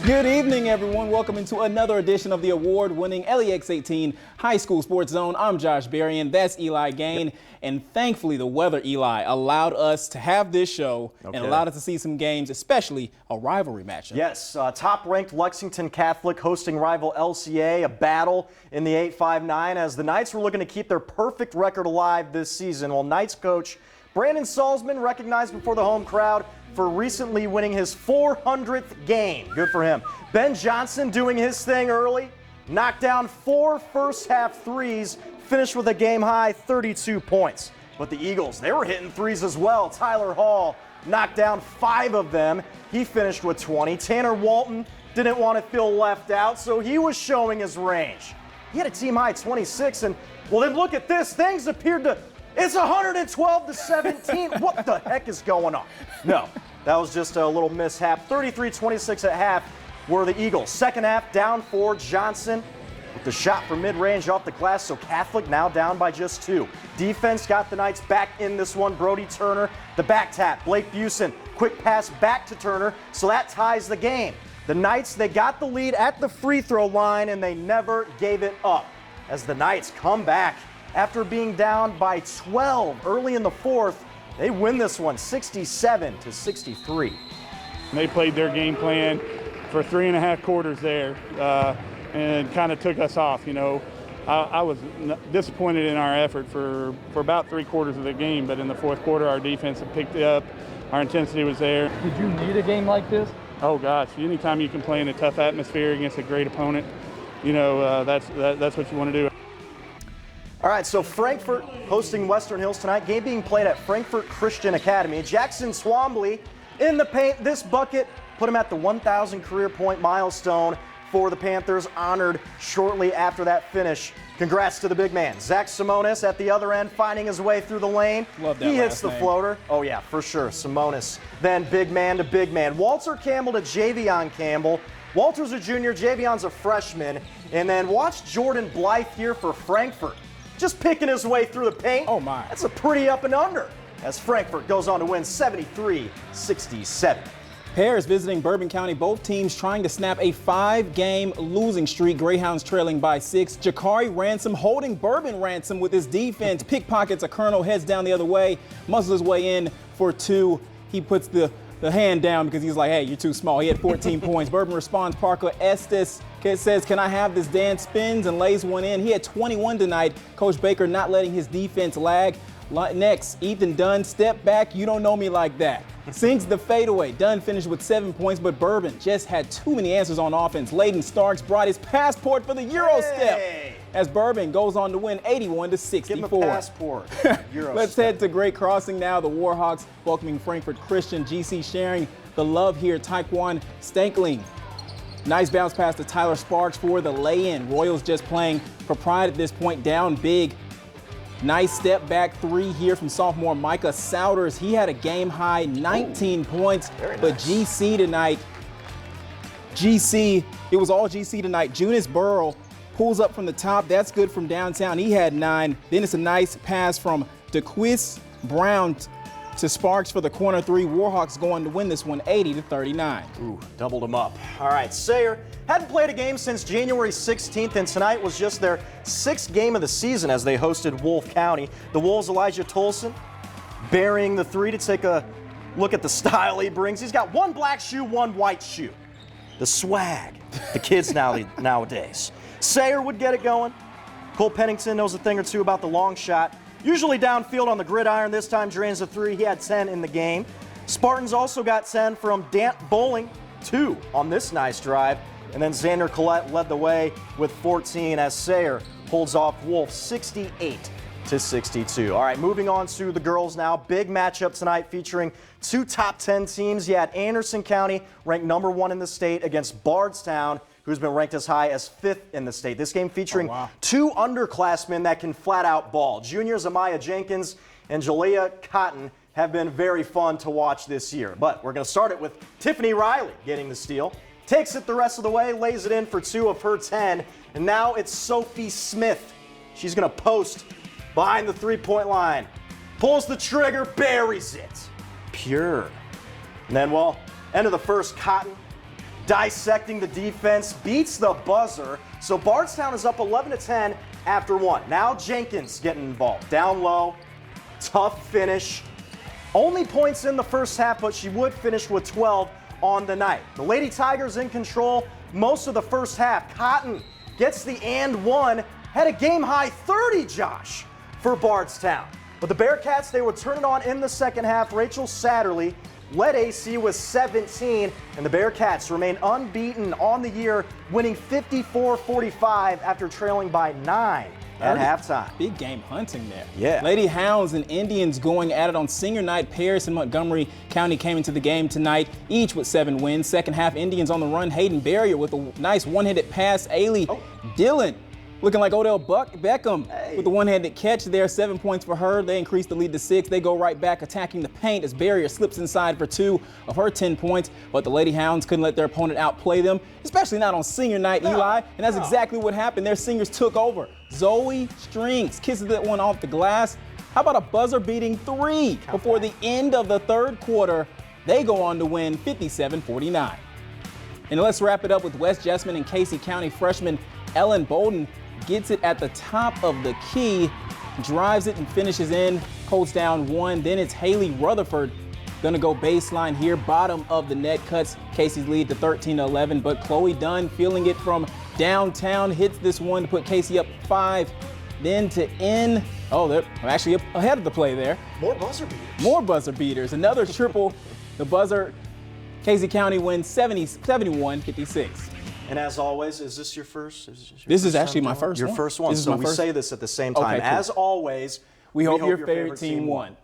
Good evening, everyone. Welcome into another edition of the award-winning LEX 18 High School Sports Zone. I'm Josh Berrien. That's Eli Gain. And thankfully, the weather, Eli, allowed us to have this show and allowed us to see some games, especially a rivalry matchup. Yes, top-ranked Lexington Catholic hosting rival LCA, a battle in the 8-5-9 as the Knights were looking to keep their perfect record alive this season. While Knights coach Brandon Salzman recognized before the home crowd for recently winning his 400th game. Good for him. Ben Johnson doing his thing early, knocked down 4 first-half threes, finished with a game-high 32 points. But the Eagles, they were hitting threes as well. Tyler Hall knocked down 5 of them. He finished with 20. Tanner Walton didn't want to feel left out, so he was showing his range. He had a team-high 26, and, well, then look at this. Things appeared to... It's 112-17. What the heck is going on? No, that was just a little mishap. 33-26 at half were the Eagles. Second half, down 4. Johnson with the shot from mid-range off the glass, so Catholic now down by just 2. Defense got the Knights back in this one. Brody Turner, the back tap. Blake Busen, quick pass back to Turner, so that ties the game. The Knights, they got the lead at the free throw line, and they never gave it up as the Knights come back. After being down by 12 early in the fourth, they win this one 67-63. They played their game plan for 3.5 quarters there and kind of took us off. You know, I was disappointed in our effort for about 3 quarters of the game, but in the fourth quarter, our defense had picked it up. Our intensity was there. Did you need a game like this? Oh gosh, anytime you can play in a tough atmosphere against a great opponent, you know, that's what you want to do. All right, so Frankfort hosting Western Hills tonight. Game being played at Frankfort Christian Academy. Jackson Swambley in the paint. This bucket put him at the 1,000 career point milestone for the Panthers, honored shortly after that finish. Congrats to the big man. Zach Simonis at the other end, finding his way through the lane. Love that. He hits the floater. Oh, yeah, for sure. Simonis. Then big man to big man. Walter Campbell to Javion Campbell. Walter's a junior, Javion's a freshman. And then watch Jordan Blythe here for Frankfort. Just picking his way through the paint. Oh, my. That's a pretty up and under as Frankfort goes on to win 73-67. Pears visiting Bourbon County. Both teams trying to snap a 5-game losing streak. Greyhounds trailing by 6. Jakari Ransom holding Bourbon ransom with his defense. Pickpockets a Colonel, heads down the other way, muscles his way in for 2. He puts the hand down because he's like, hey, you're too small. He had 14 points. Bourbon responds. Parker Estes says, can I have this? Dan spins and lays one in. He had 21 tonight. Coach Baker not letting his defense lag. Next, Ethan Dunn, step back. You don't know me like that. Sinks the fadeaway. Dunn finished with 7 points, but Bourbon just had too many answers on offense. Layden Starks brought his passport for the Euro step as Bourbon goes on to win 81-64. Give him a passport. Let's head to Great Crossing now. The Warhawks welcoming Frankfort Christian. GC sharing the love here. Taekwon Stankling. Nice bounce pass to Tyler Sparks for the lay-in. Royals just playing for pride at this point, down big. Nice step back 3 here from sophomore Micah Souders. He had a game high 19 points, but GC tonight, it was all GC tonight. Junis Burrow pulls up from the top. That's good from downtown. He had 9. Then it's a nice pass from DeQuis Brown to Sparks for the corner 3. Warhawks going to win this one 80-39. Ooh, doubled them up. All right, Sayre hadn't played a game since January 16th, and tonight was just their 6th game of the season as they hosted Wolfe County. The Wolves' Elijah Tolson burying the 3 to take a look at the style he brings. He's got 1 black shoe, 1 white shoe. The swag, the kids nowadays. Sayre would get it going. Cole Pennington knows a thing or two about the long shot. Usually downfield on the gridiron, this time drains a 3. He had 10 in the game. Spartans also got 10 from Dant Bowling, 2 on this nice drive. And then Xander Collette led the way with 14 as Sayre holds off Wolf 68-62. All right, moving on to the girls now. Big matchup tonight featuring 2 top 10 teams. You had Anderson County ranked number 1 in the state against Bardstown, who's been ranked as high as 5th in the state. This game featuring 2 underclassmen that can flat out ball. Juniors Amaya Jenkins and Jalea Cotton have been very fun to watch this year. But we're going to start it with Tiffany Riley getting the steal. Takes it the rest of the way, lays it in for 2 of her 10. And now it's Sophie Smith. She's going to post behind the 3-point line. Pulls the trigger, buries it. Pure. And then, well, end of the first, Cotton dissecting the defense, beats the buzzer. So Bardstown is up 11-10 after 1. Now Jenkins getting involved. Down low, tough finish. Only points in the first half, but she would finish with 12 on the night. The Lady Tigers in control most of the first half. Cotton gets the and one, had a game-high 30, Josh, for Bardstown. But the Bearcats, they would turn it on in the second half. Rachel Satterley led AC with 17, and the Bearcats remain unbeaten on the year, winning 54-45 after trailing by 9 at halftime. Big game hunting there. Yeah. Lady Hounds and Indians going at it on senior night. Paris and Montgomery County came into the game tonight, each with 7 wins. Second half, Indians on the run. Hayden Barrier with a nice one-handed pass. Ailey Dillon looking like Odell Beckham with the one-handed catch there. 7 points for her. They increase the lead to 6. They go right back attacking the paint as Barrier slips inside for 2 of her 10 points. But the Lady Hounds couldn't let their opponent outplay them, especially not on senior night, Eli. And that's exactly what happened. Their seniors took over. Zoe Strinks kisses that one off the glass. How about a buzzer-beating 3 before the end of the third quarter? They go on to win 57-49. And let's wrap it up with West Jessamine and Casey County freshman Ellen Bolden gets it at the top of the key, drives it and finishes in, holds down 1. Then it's Haley Rutherford gonna go baseline here, bottom of the net, cuts Casey's lead to 13-11. But Chloe Dunn feeling it from downtown, hits this one to put Casey up 5. Then to end, they're actually ahead of the play there. More buzzer beaters. More buzzer beaters. Another triple. The buzzer. Casey County wins 71-56. And as always, is this your first? This is actually my first one. Your first one. So we say this at the same time. Okay, cool. As always, we hope your favorite team won.